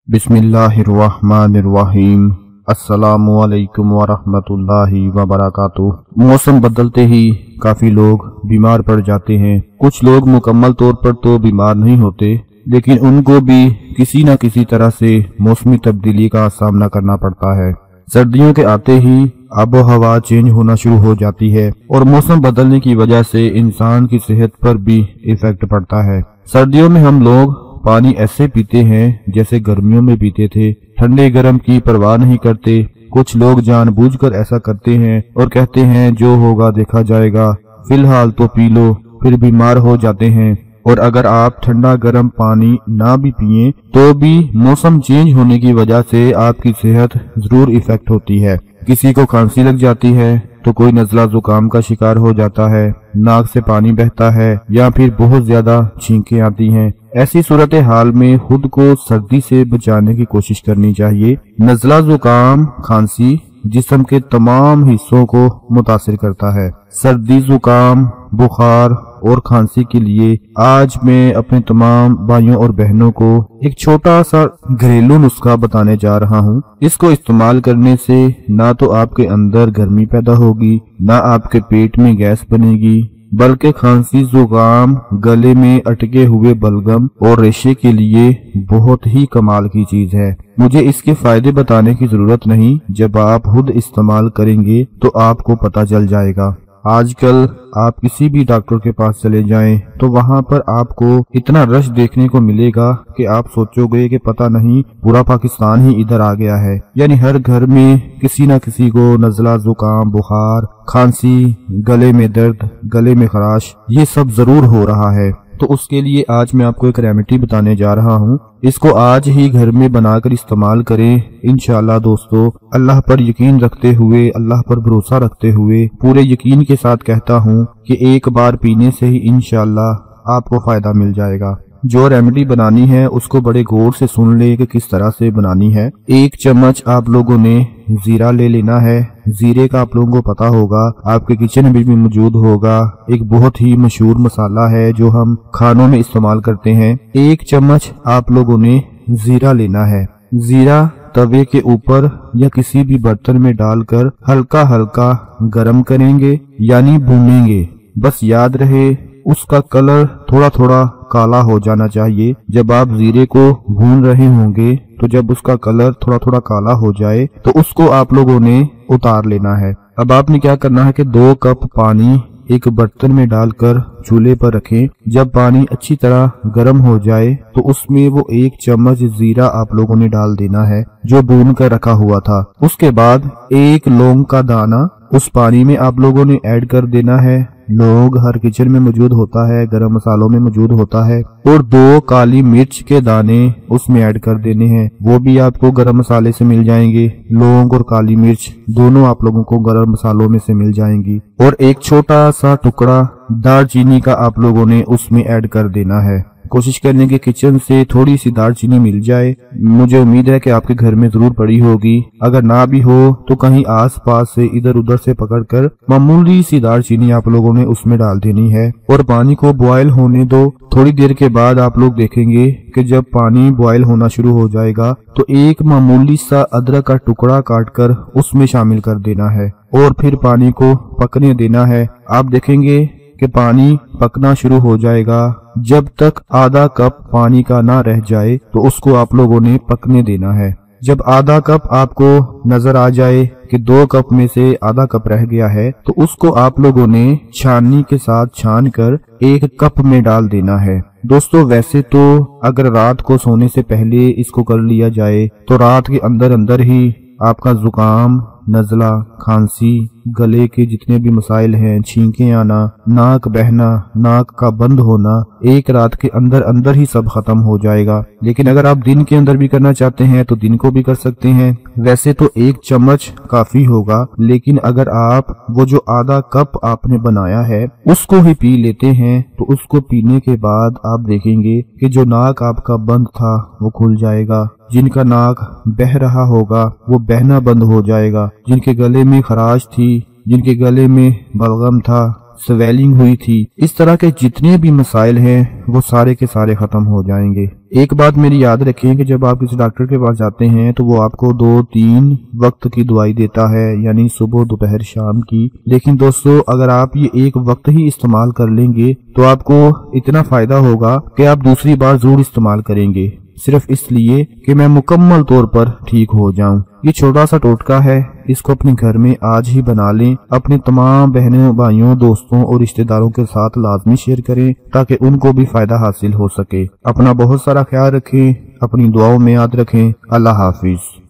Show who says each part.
Speaker 1: बिस्मिल्लाहिर्रहमानिर्रहीम। अस्सलामुअलैकुम वरहमतुल्लाहि वबरकातुह। मौसम बदलते ही काफी लोग बीमार पड़ जाते हैं। कुछ लोग मुकम्मल तौर पर तो बीमार नहीं होते, लेकिन उनको भी किसी न किसी तरह से मौसमी तब्दीली का सामना करना पड़ता है। सर्दियों के आते ही आबो हवा चेंज होना शुरू हो जाती है और मौसम बदलने की वजह से इंसान की सेहत पर भी इफेक्ट पड़ता है। सर्दियों में हम लोग पानी ऐसे पीते हैं जैसे गर्मियों में पीते थे, ठंडे गर्म की परवाह नहीं करते। कुछ लोग जानबूझकर ऐसा करते हैं और कहते हैं जो होगा देखा जाएगा, फिलहाल तो पी लो, फिर बीमार हो जाते हैं। और अगर आप ठंडा गर्म पानी ना भी पिए तो भी मौसम चेंज होने की वजह से आपकी सेहत जरूर इफेक्ट होती है। किसी को खांसी लग जाती है तो कोई नज़ला जुकाम का शिकार हो जाता है, नाक से पानी बहता है या फिर बहुत ज्यादा छींकें आती हैं। ऐसी सूरत हाल में खुद को सर्दी से बचाने की कोशिश करनी चाहिए। नज़ला जुकाम खांसी जिस्म के तमाम हिस्सों को मुतासिर करता है। सर्दी जुकाम बुखार और खांसी के लिए आज मैं अपने तमाम भाइयों और बहनों को एक छोटा सा घरेलू नुस्खा बताने जा रहा हूँ। इसको इस्तेमाल करने से ना तो आपके अंदर गर्मी पैदा होगी, ना आपके पेट में गैस बनेगी, बल्कि खांसी जुकाम गले में अटके हुए बलगम और रेशे के लिए बहुत ही कमाल की चीज है। मुझे इसके फायदे बताने की जरूरत नहीं, जब आप खुद इस्तेमाल करेंगे तो आपको पता चल जाएगा। आजकल आप किसी भी डॉक्टर के पास चले जाएं तो वहां पर आपको इतना रश देखने को मिलेगा कि आप सोचोगे कि पता नहीं पूरा पाकिस्तान ही इधर आ गया है। यानी हर घर में किसी न किसी को नज़ला जुकाम बुखार खांसी गले में दर्द गले में खराश ये सब जरूर हो रहा है। तो उसके लिए आज मैं आपको एक रेमेडी बताने जा रहा हूँ। इसको आज ही घर में बनाकर इस्तेमाल करें। इंशाअल्लाह दोस्तों, अल्लाह पर यकीन रखते हुए, अल्लाह पर भरोसा रखते हुए पूरे यकीन के साथ कहता हूँ कि एक बार पीने से ही इंशाअल्लाह आपको फायदा मिल जाएगा। जो रेमेडी बनानी है उसको बड़े गौर से सुन ले कि किस तरह से बनानी है। 1 चम्मच आप लोगों ने जीरा ले लेना है। जीरे का आप लोगों को पता होगा, आपके किचन में भी मौजूद होगा। एक बहुत ही मशहूर मसाला है जो हम खानों में इस्तेमाल करते हैं। 1 चम्मच आप लोगों ने जीरा लेना है। जीरा तवे के ऊपर या किसी भी बर्तन में डालकर हल्का हल्का गरम करेंगे, यानी भूनेंगे। बस याद रहे उसका कलर थोड़ा थोड़ा काला हो जाना चाहिए। जब आप जीरे को भून रहे होंगे तो जब उसका कलर थोड़ा थोड़ा काला हो जाए तो उसको आप लोगों ने उतार लेना है। अब आपने क्या करना है कि 2 कप पानी एक बर्तन में डालकर चूल्हे पर रखें। जब पानी अच्छी तरह गर्म हो जाए तो उसमें वो 1 चम्मच जीरा आप लोगों ने डाल देना है जो भून कर रखा हुआ था। उसके बाद 1 लौंग का दाना उस पानी में आप लोगों ने ऐड कर देना है। लौंग हर किचन में मौजूद होता है, गरम मसालों में मौजूद होता है। और 2 काली मिर्च के दाने उसमें ऐड कर देने हैं, वो भी आपको गरम मसाले से मिल जाएंगे। लौंग और काली मिर्च दोनों आप लोगों को गरम मसालों में से मिल जाएंगी। और एक छोटा सा टुकड़ा दालचीनी का आप लोगों ने उसमें ऐड कर देना है। कोशिश करने के किचन से थोड़ी सी दालचीनी मिल जाए। मुझे उम्मीद है कि आपके घर में जरूर पड़ी होगी। अगर ना भी हो तो कहीं आस पास से इधर उधर से पकड़कर मामूली सी दालचीनी आप लोगों ने उसमें डाल देनी है और पानी को बॉयल होने दो। थोड़ी देर के बाद आप लोग देखेंगे कि जब पानी बॉयल होना शुरू हो जाएगा तो एक मामूली सा अदरक का टुकड़ा काटकर उसमें शामिल कर देना है और फिर पानी को पकने देना है। आप देखेंगे कि पानी पकना शुरू हो जाएगा। जब तक आधा कप पानी का ना रह जाए तो उसको आप लोगों ने पकने देना है। जब आधा कप आपको नजर आ जाए कि 2 कप में से आधा कप रह गया है तो उसको आप लोगों ने छाननी के साथ छान कर 1 कप में डाल देना है। दोस्तों, वैसे तो अगर रात को सोने से पहले इसको कर लिया जाए तो रात के अंदर अंदर ही आपका जुकाम नज़ला खांसी गले के जितने भी मसाइल हैं, छींकें आना, नाक बहना, नाक का बंद होना, एक रात के अंदर अंदर ही सब खत्म हो जाएगा। लेकिन अगर आप दिन के अंदर भी करना चाहते हैं तो दिन को भी कर सकते हैं। वैसे तो 1 चम्मच काफी होगा, लेकिन अगर आप वो जो आधा कप आपने बनाया है उसको ही पी लेते हैं तो उसको पीने के बाद आप देखेंगे कि जो नाक आपका बंद था वो खुल जाएगा। जिनका नाक बह रहा होगा वो बहना बंद हो जाएगा। जिनके गले में खराश थी, जिनके गले में बलगम था, स्वेलिंग हुई थी, इस तरह के जितने भी मसाइल हैं वो सारे के सारे खत्म हो जाएंगे। ایک بات میری یاد رکھیں کہ جب آپ کسی ڈاکٹر کے پاس جاتے ہیں تو وہ آپ کو 2-3 وقت کی دوائی دیتا ہے، یعنی صبح دوپہر شام کی، لیکن دوستو اگر آپ یہ ایک وقت ہی استعمال کر لیں گے تو آپ کو اتنا فائدہ ہوگا کہ آپ دوسری بار ضرور استعمال کریں گے، صرف اس لیے کہ میں مکمل طور پر ٹھیک ہو جاؤں۔ یہ چھوٹا سا ٹوٹکا ہے، اس کو اپنے گھر میں آج ہی بنا لیں، اپنے تمام بہنوں بھائیوں دوستوں اور رشتہ داروں کے ساتھ لازمی شیئر کریں تاکہ ان کو بھی فائدہ حاصل ہو سکے۔ اپنا بہت سارا خیال رکھیں، اپنی دعاؤں میں یاد رکھیں۔ اللہ حافظ۔